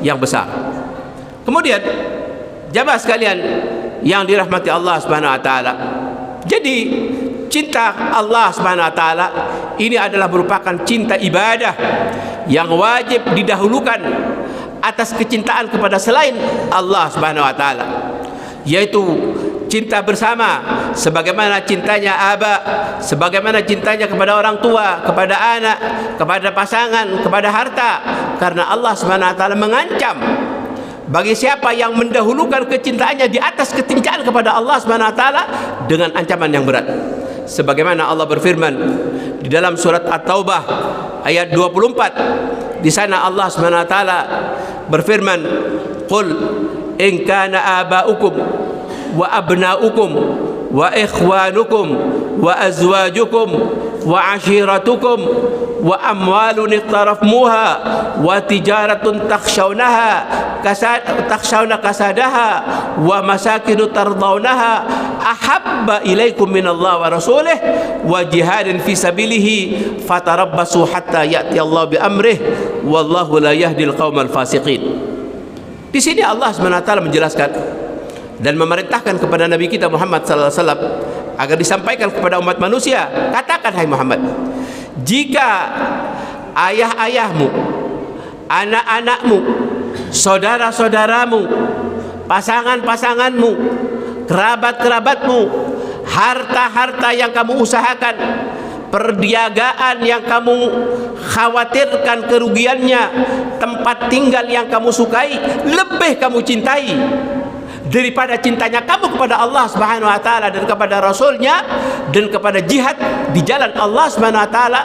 yang besar. Kemudian jamaah sekalian yang dirahmati Allah SWT, jadi cinta Allah SWT ini adalah merupakan cinta ibadah yang wajib didahulukan atas kecintaan kepada selain Allah Subhanahu wa taala, yaitu cinta bersama sebagaimana cintanya aba, sebagaimana cintanya kepada orang tua, kepada anak, kepada pasangan, kepada harta. Karena Allah Subhanahu wa taala mengancam bagi siapa yang mendahulukan kecintaannya di atas kecintaan kepada Allah Subhanahu wa taala dengan ancaman yang berat. Sebagaimana Allah berfirman di dalam surat At-Taubah ayat 24, di sana Allah Subhanahu wa taala berfirman, qul in kana aba'ukum wa abna'ukum wa ikhwanukum wa azwajukum wa ashiratukum wa amwalun iqtarafmuha wa tijaratun takhshawna kasadaha wa masakinu tardawnaha ahabba ilaikum minallah wa rasulih wa jihadin fi sabilihi fatarabbasu hatta ya'ti Allah bi amrih wallahu la yahdil qaumal fasiqin. Di sini Allah SWT menjelaskan dan memerintahkan kepada Nabi kita Muhammad sallallahu alaihi wasallam agar disampaikan kepada umat manusia, katakan hai Muhammad, jika ayah-ayahmu, anak-anakmu, saudara-saudaramu, pasangan-pasanganmu, kerabat-kerabatmu, harta-harta yang kamu usahakan, perniagaan yang kamu khawatirkan kerugiannya, tempat tinggal yang kamu sukai, lebih kamu cintai daripada cintanya kamu kepada Allah Subhanahu wa taala dan kepada Rasulnya dan kepada jihad di jalan Allah Subhanahu wa taala,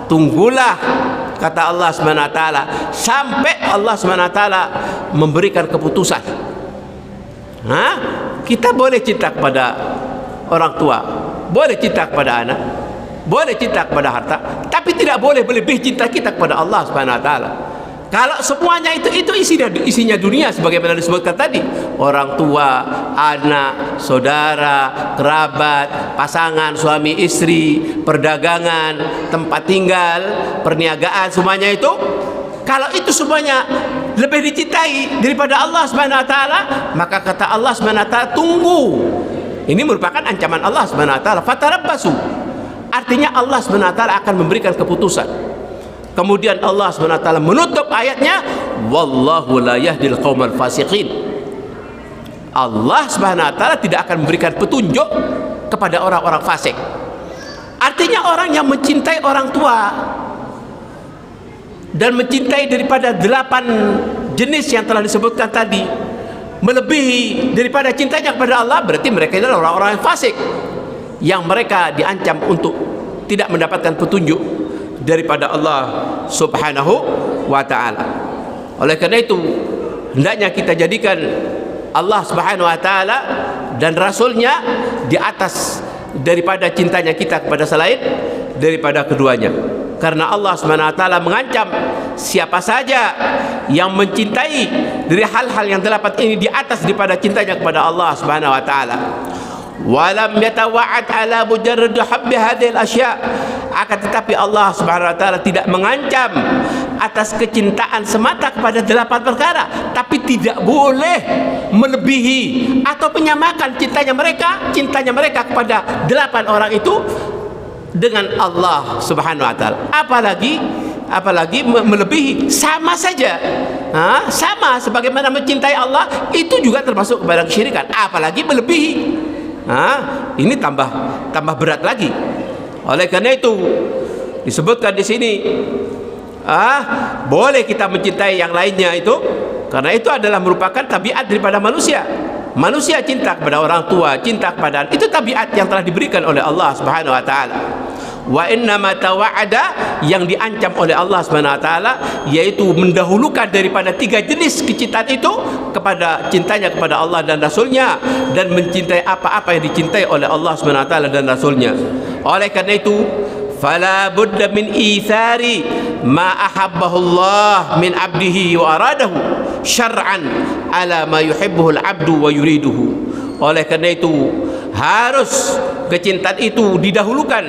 tunggulah, kata Allah Subhanahu wa taala, sampai Allah Subhanahu wa taala memberikan keputusan. Kita boleh cinta kepada orang tua, boleh cinta kepada anak, boleh cinta kepada harta, tapi tidak boleh berlebih cinta kita kepada Allah Subhanahu wa taala. Kalau semuanya itu isinya dunia sebagaimana disebutkan tadi, orang tua, anak, saudara, kerabat, pasangan, suami istri, perdagangan, tempat tinggal, perniagaan, semuanya itu, kalau itu semuanya lebih dicintai daripada Allah Subhanahu wa taala, maka kata Allah Subhanahu wa taala, tunggu. Ini merupakan ancaman Allah Subhanahu wa taala, fatarabbasu. Artinya Allah Subhanahu wa taala akan memberikan keputusan. Kemudian Allah SWT menutup ayatnya, wallahu la yahdil qaumal fasiqin. Allah SWT tidak akan memberikan petunjuk kepada orang-orang fasik. Artinya orang yang mencintai orang tua dan mencintai daripada 8 jenis yang telah disebutkan tadi, melebihi daripada cintanya kepada Allah, berarti mereka adalah orang-orang yang fasik, yang mereka diancam untuk tidak mendapatkan petunjuk daripada Allah Subhanahu wa ta'ala. Oleh karena itu, hendaknya kita jadikan Allah Subhanahu wa ta'ala dan Rasulnya di atas daripada cintanya kita kepada selain daripada keduanya. Karena Allah Subhanahu wa ta'ala mengancam siapa saja yang mencintai dari hal-hal yang 8 ini di atas daripada cintanya kepada Allah Subhanahu wa ta'ala, walam yatawa'ad ala mujarrad habbi hadhil asya', akan tetapi Allah Subhanahu wa taala tidak mengancam atas kecintaan semata kepada 8 perkara, tapi tidak boleh melebihi atau menyamakan cintanya mereka kepada 8 orang itu dengan Allah Subhanahu wa taala. Apalagi melebihi, sama saja. Sama sebagaimana mencintai Allah itu juga termasuk kepada kesyirikan, apalagi melebihi. Ini tambah berat lagi. Oleh karena itu disebutkan di sini, boleh kita mencintai yang lainnya itu, karena itu adalah merupakan tabiat daripada manusia. Manusia cinta kepada orang tua, cinta kepada itu tabiat yang telah diberikan oleh Allah Subhanahu wa taala. Wa inna ma tawa'ada, yang diancam oleh Allah Subhanahu wa taala yaitu mendahulukan daripada 3 jenis kecintaan itu kepada cintanya kepada Allah dan Rasulnya, dan mencintai apa-apa yang dicintai oleh Allah Subhanahu wa taala dan Rasulnya. Oleh karena itu, fala budda min ithari ma ahabbahu Allah min abdihi wa aradahu syar'an ala ma yuhibbuhu al-abdu wa yuriduhu. Oleh karena itu harus kecintaan itu didahulukan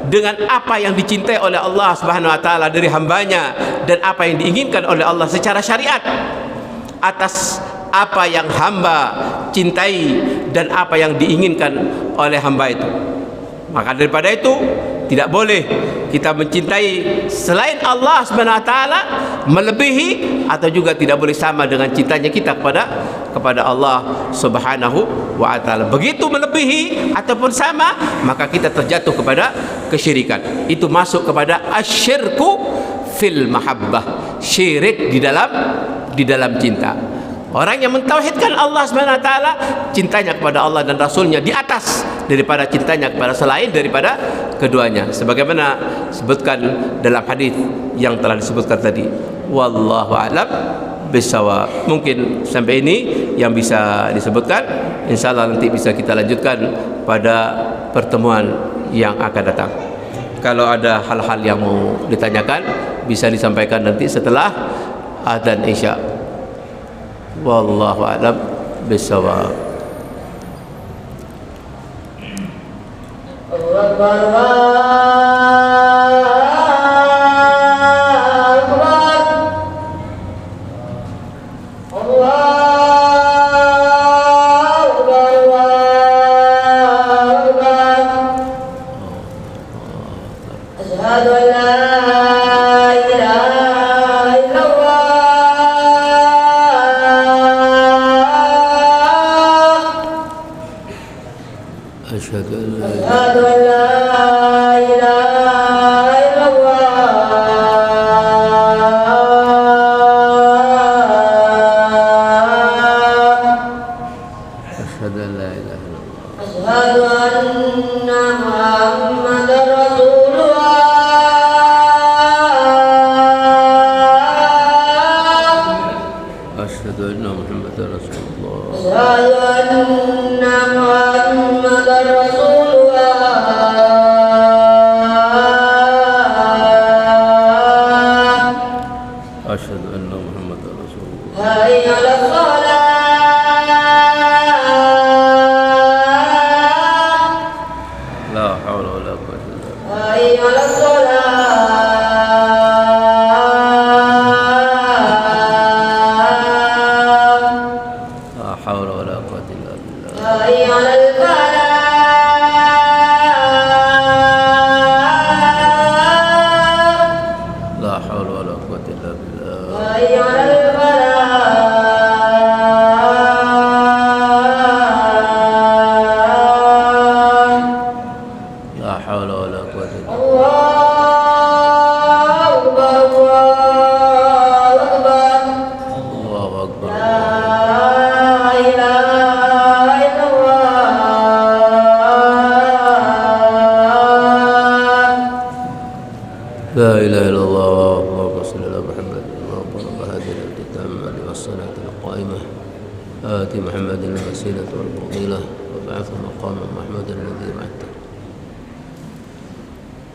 dengan apa yang dicintai oleh Allah Subhanahu wa taala dari hambanya dan apa yang diinginkan oleh Allah secara syariat atas apa yang hamba cintai dan apa yang diinginkan oleh hamba itu. Maka daripada itu tidak boleh kita mencintai selain Allah Subhanahu wa taala melebihi atau juga tidak boleh sama dengan cintanya kita kepada Allah Subhanahu wa taala. Begitu melebihi ataupun sama, maka kita terjatuh kepada kesyirikan. Itu masuk kepada asyirku fil mahabbah, syirik di dalam cinta. Orang yang mentauhidkan Allah Subhanahu wa taala, cintanya kepada Allah dan Rasulnya di atas daripada cintanya kepada selain daripada keduanya, sebagaimana sebutkan dalam hadis yang telah disebutkan tadi. Wallahu a'lam bishawab. Mungkin sampai ini yang bisa disebutkan. Insyaallah nanti bisa kita lanjutkan pada pertemuan yang akan datang. Kalau ada hal-hal yang mau ditanyakan bisa disampaikan nanti setelah adzan isya. Wallahu a'lam bishawab.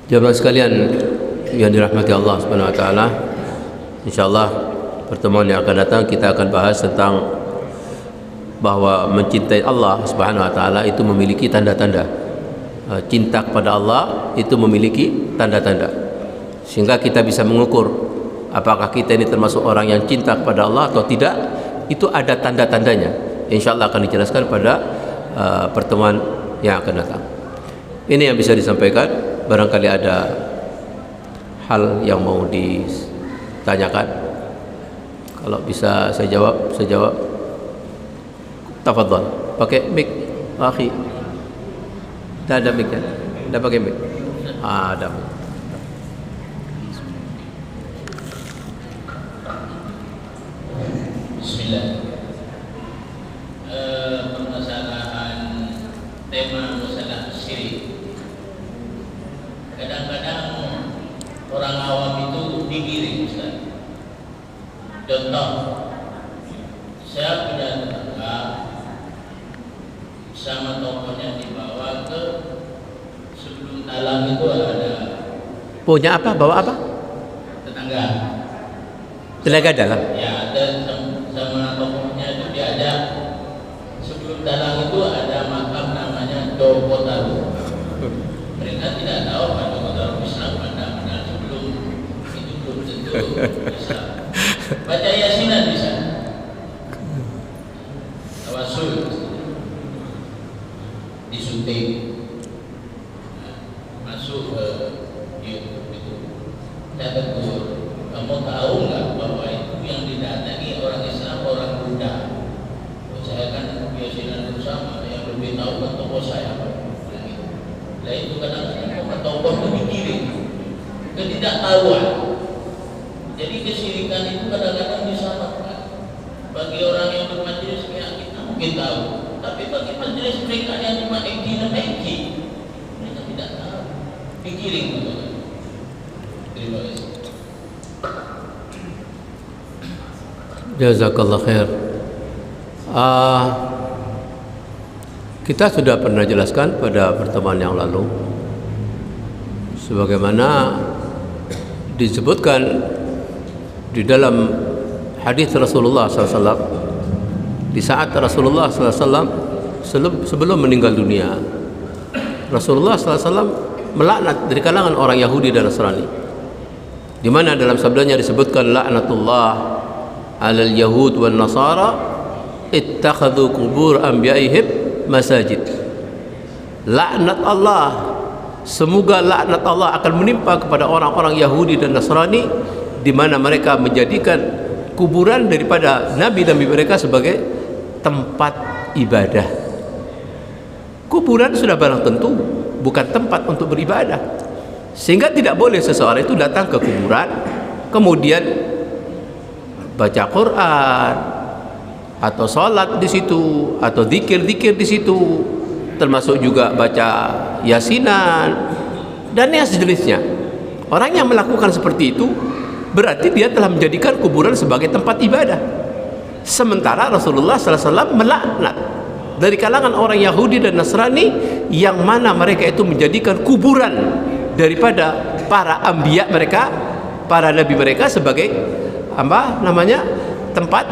Jemaah sekalian yang dirahmati Allah Subhanahu wa taala, insyaallah pertemuan yang akan datang kita akan bahas tentang bahwa mencintai Allah Subhanahu wa taala itu memiliki tanda-tanda. Cinta kepada Allah itu memiliki tanda-tanda. Sehingga kita bisa mengukur apakah kita ini termasuk orang yang cinta kepada Allah atau tidak. Itu ada tanda-tandanya. Insyaallah akan dijelaskan pada pertemuan yang akan datang. Ini yang bisa disampaikan. Barangkali ada hal yang mau ditanyakan. Kalau bisa saya jawab, saya jawab. Tafadhal. Pakai mic, akhi. Dah ada mic kan? Dah pakai mic. Ada. Bismillah. Permasalahan tema masalah syirik. Kadang-kadang orang awam itu digiring, Ustaz. Contoh, saya punya tetangga sama tokonya dibawa ke sebelum talang itu ada Punya apa? Bawa apa? Tetangga. Tenaga dalam. Ya, dan sama tokohnya itu diajak. Sebelum dalang itu ada makam namanya Dokotaru. Mereka tidak tahu apa Dokotaru Islam mana sebelum itu belum tentu Islam. Baca Yasinan di sana. Tawasul disuntik. Masuk ke YouTube itu. Saya tegur, kamu tahu nggak bahwa itu yang didatangi orang Islam, orang Buddha? Saya kan Yasinan bersama, yang lebih tahu kan tokoh saya. Nah itu kadang-kadang tokoh itu dikirim ketidaktahuan. Jadi kesyirikan itu kadang-kadang disamakan. Bagi orang yang bermajelis kayak kita mungkin tahu, tapi bagi majelis mereka yang cuma eki, mereka tidak tahu. Dikirim gitu. Terima kasih. Jazakallah khair. Kita sudah pernah jelaskan pada pertemuan yang lalu, sebagaimana disebutkan di dalam hadis Rasulullah SAW, di saat Rasulullah SAW sebelum meninggal dunia, Rasulullah SAW melaknat dari kalangan orang Yahudi dan Nasrani, di mana dalam sabdanya disebutkan laknatullah alal yahud wan nasara ittakhadhu qubur anbiya'ihim masajid. Laknat Allah, semoga laknat Allah akan menimpa kepada orang-orang Yahudi dan Nasrani, di mana mereka menjadikan kuburan daripada nabi-nabi mereka sebagai tempat ibadah. Kuburan sudah barang tentu bukan tempat untuk beribadah, sehingga tidak boleh seseorang itu datang ke kuburan kemudian baca Quran atau sholat di situ atau zikir-zikir di situ, termasuk juga baca Yasinan dan yang sejenisnya. Orang yang melakukan seperti itu berarti dia telah menjadikan kuburan sebagai tempat ibadah. Sementara Rasulullah SAW melaknat dari kalangan orang Yahudi dan Nasrani yang mana mereka itu menjadikan kuburan daripada para anbiya mereka, para nabi mereka sebagai apa namanya, tempat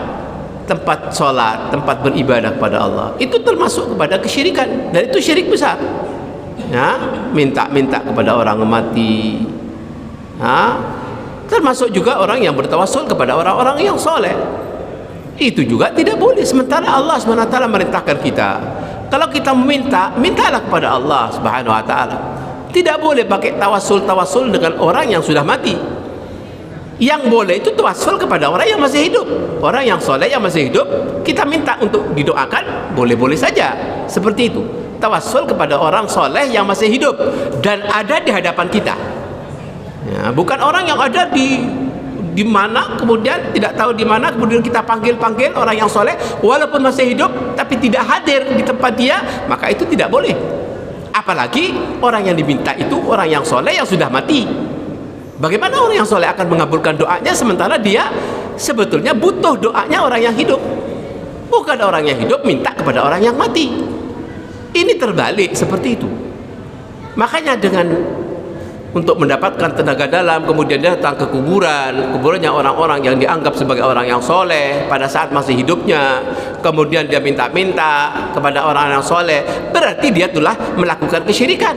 sholat, tempat beribadah kepada Allah. Itu termasuk kepada kesyirikan, dan itu syirik besar. Ya, minta-minta kepada orang mati. Ya, termasuk juga orang yang bertawassul kepada orang-orang yang soleh. Itu juga tidak boleh. Sementara Allah SWT merintahkan kita, kalau kita meminta, mintalah kepada Allah SWT. Tidak boleh pakai tawassul dengan orang yang sudah mati. Yang boleh itu tawassul kepada orang yang masih hidup. Orang yang soleh yang masih hidup, kita minta untuk didoakan, boleh-boleh saja. Seperti itu. Tawassul kepada orang soleh yang masih hidup dan ada di hadapan kita. Ya, bukan orang yang ada di mana, kemudian tidak tahu di mana, kemudian kita panggil orang yang soleh walaupun masih hidup tapi tidak hadir di tempat dia, maka itu tidak boleh. Apalagi orang yang diminta itu orang yang soleh yang sudah mati. Bagaimana orang yang soleh akan mengabulkan doanya sementara dia sebetulnya butuh doanya orang yang hidup? Bukan orang yang hidup minta kepada orang yang mati. Ini terbalik seperti itu. Makanya dengan untuk mendapatkan tenaga dalam kemudian dia datang ke kuburannya orang-orang yang dianggap sebagai orang yang soleh pada saat masih hidupnya, kemudian dia minta-minta kepada orang yang soleh, berarti dia telah melakukan kesyirikan.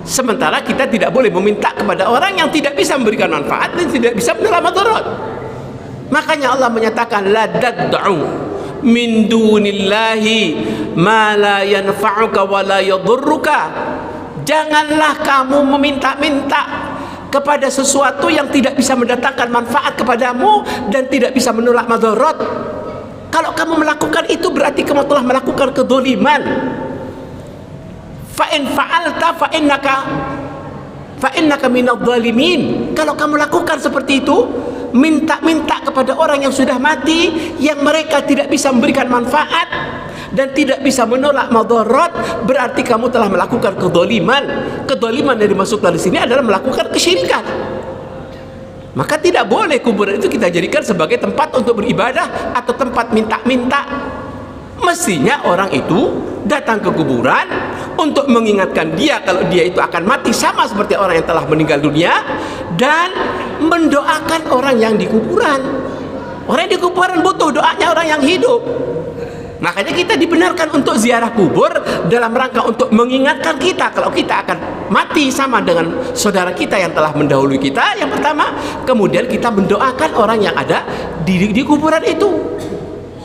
Sementara kita tidak boleh meminta kepada orang yang tidak bisa memberikan manfaat dan tidak bisa menerima madarat. Makanya Allah menyatakan la tad'u min dunillahi ma la yanfa'uka wa la yadhurruka. Janganlah kamu meminta-minta kepada sesuatu yang tidak bisa mendatangkan manfaat kepadamu dan tidak bisa menolak madarat. Kalau kamu melakukan itu berarti kamu telah melakukan kedzaliman. Fa in fa'alta fa innaka minadh dhalimin. Kalau kamu lakukan seperti itu, minta-minta kepada orang yang sudah mati yang mereka tidak bisa memberikan manfaat dan tidak bisa menolak madarat, berarti kamu telah melakukan kedzaliman. Kedzaliman yang dimaksudkan di sini adalah melakukan kesyirikan. Maka tidak boleh kuburan itu kita jadikan sebagai tempat untuk beribadah atau tempat minta-minta. Mestinya orang itu datang ke kuburan untuk mengingatkan dia kalau dia itu akan mati sama seperti orang yang telah meninggal dunia, dan mendoakan orang yang di kuburan. Orang yang di kuburan butuh doanya orang yang hidup. Makanya kita dibenarkan untuk ziarah kubur dalam rangka untuk mengingatkan kita kalau kita akan mati sama dengan saudara kita yang telah mendahului kita, yang pertama. Kemudian kita mendoakan orang yang ada di kuburan itu.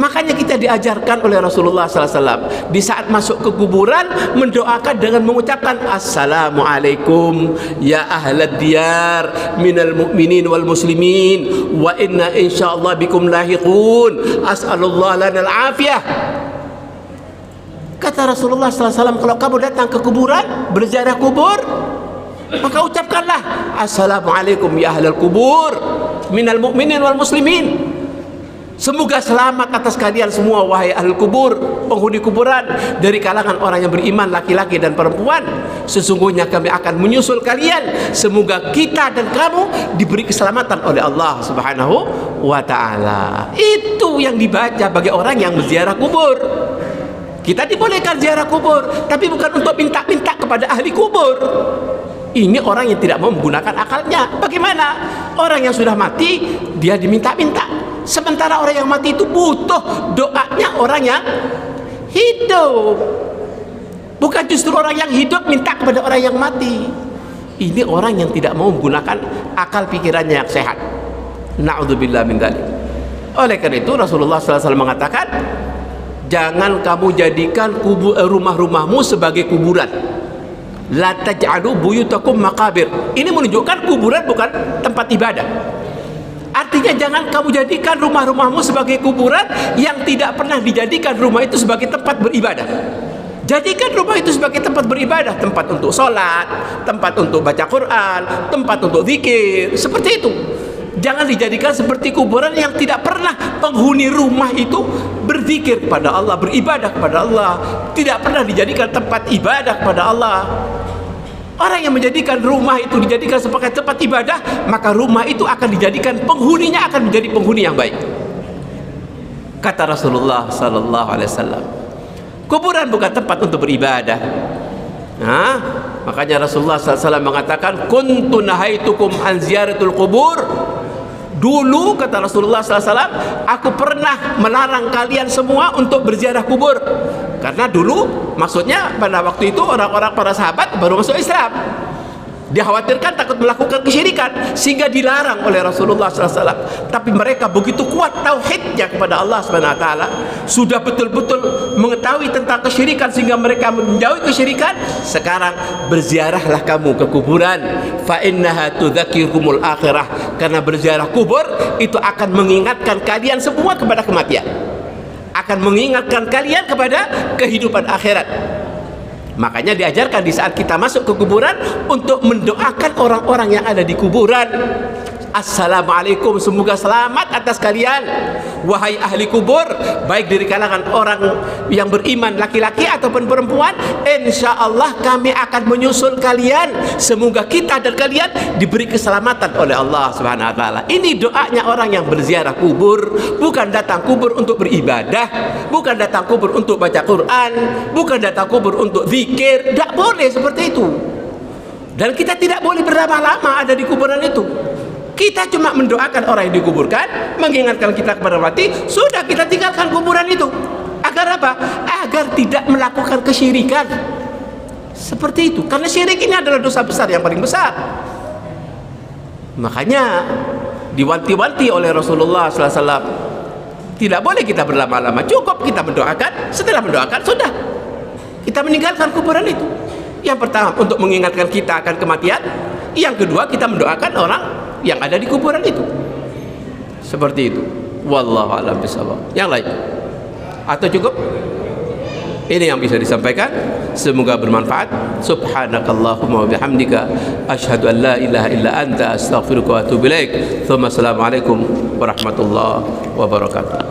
Makanya kita diajarkan oleh Rasulullah SAW di saat masuk ke kuburan mendoakan dengan mengucapkan Assalamualaikum ya ahlad diyar minal mu'minin wal muslimin wa inna insyaallah bikum lahiqun as'alullah lanal afiyah. Kata Rasulullah SAW, kalau kamu datang ke kuburan, berziarah kubur, maka ucapkanlah Assalamualaikum ya ahlal kubur minal mu'minin wal muslimin. Semoga selamat atas kalian semua wahai ahli kubur, penghuni kuburan, dari kalangan orang yang beriman laki-laki dan perempuan. Sesungguhnya kami akan menyusul kalian. Semoga kita dan kamu diberi keselamatan oleh Allah Subhanahu wa ta'ala. Itu yang dibaca bagi orang yang berziarah kubur. Kita dibolehkan ziarah kubur, tapi bukan untuk minta-minta kepada ahli kubur. Ini orang yang tidak mau menggunakan akalnya. Bagaimana? Orang yang sudah mati, dia diminta-minta. Sementara orang yang mati itu butuh doanya orang yang hidup. Bukan justru orang yang hidup minta kepada orang yang mati. Ini orang yang tidak mau menggunakan akal pikirannya yang sehat. Na'udzubillah min dzalik. Oleh karena itu Rasulullah SAW mengatakan, jangan kamu jadikan rumah-rumahmu sebagai kuburan. La taj'alu buyutakum maqabir. Ini menunjukkan kuburan bukan tempat ibadah. Artinya jangan kamu jadikan rumah-rumahmu sebagai kuburan yang tidak pernah dijadikan rumah itu sebagai tempat beribadah. Jadikan rumah itu sebagai tempat beribadah, tempat untuk sholat, tempat untuk baca Quran, tempat untuk zikir, seperti itu. Jangan dijadikan seperti kuburan yang tidak pernah penghuni rumah itu berzikir kepada Allah, beribadah kepada Allah, tidak pernah dijadikan tempat ibadah kepada Allah. Orang yang menjadikan rumah itu dijadikan sebagai tempat ibadah, maka rumah itu akan dijadikan penghuninya akan menjadi penghuni yang baik. Kata Rasulullah sallallahu alaihi wasallam, kuburan bukan tempat untuk beribadah. Nah, makanya Rasulullah sallallahu alaihi wasallam mengatakan, kuntu nahaitukum an ziyaratul qubur. Dulu kata Rasulullah SAW, aku pernah melarang kalian semua untuk berziarah kubur. Karena dulu, maksudnya pada waktu itu orang-orang para sahabat baru masuk Islam. Dikhawatirkan takut melakukan kesyirikan, sehingga dilarang oleh Rasulullah SAW. Tapi mereka begitu kuat tauhidnya kepada Allah SWT, sudah betul-betul mengetahui tentang kesyirikan sehingga mereka menjauhi kesyirikan. Sekarang berziarahlah kamu ke kuburan, fa innaha tudzakirukumul akhirah. Karena berziarah kubur itu akan mengingatkan kalian semua kepada kematian, akan mengingatkan kalian kepada kehidupan akhirat. Makanya diajarkan di saat kita masuk ke kuburan untuk mendoakan orang-orang yang ada di kuburan. Assalamualaikum, semoga selamat atas kalian wahai ahli kubur, baik dari kalangan orang yang beriman laki-laki ataupun perempuan. Insya Allah kami akan menyusul kalian, semoga kita dan kalian diberi keselamatan oleh Allah Subhanahu wa ta'ala. Ini doanya orang yang berziarah kubur, bukan datang kubur untuk beribadah, bukan datang kubur untuk baca Quran, bukan datang kubur untuk zikir. Tidak boleh seperti itu. Dan kita tidak boleh berlama-lama ada di kuburan itu. Kita cuma mendoakan orang yang dikuburkan, mengingatkan kita kepada mati, sudah kita tinggalkan kuburan itu. Agar apa? Agar tidak melakukan kesyirikan. Seperti itu. Karena syirik ini adalah dosa besar yang paling besar. Makanya diwanti-wanti oleh Rasulullah SAW, tidak boleh kita berlama-lama, cukup kita mendoakan. Setelah mendoakan, sudah kita meninggalkan kuburan itu. Yang pertama untuk mengingatkan kita akan kematian, yang kedua kita mendoakan orang yang ada di kuburan itu. Seperti itu. Wallahu a'lam bishawab. Yang lain atau cukup? Ini yang bisa disampaikan, semoga bermanfaat. Subhanakallahumma wa bihamdika asyhadu an la ilaha illa anta astaghfiruka wa atubu ilaik. Assalamualaikum warahmatullahi wabarakatuh.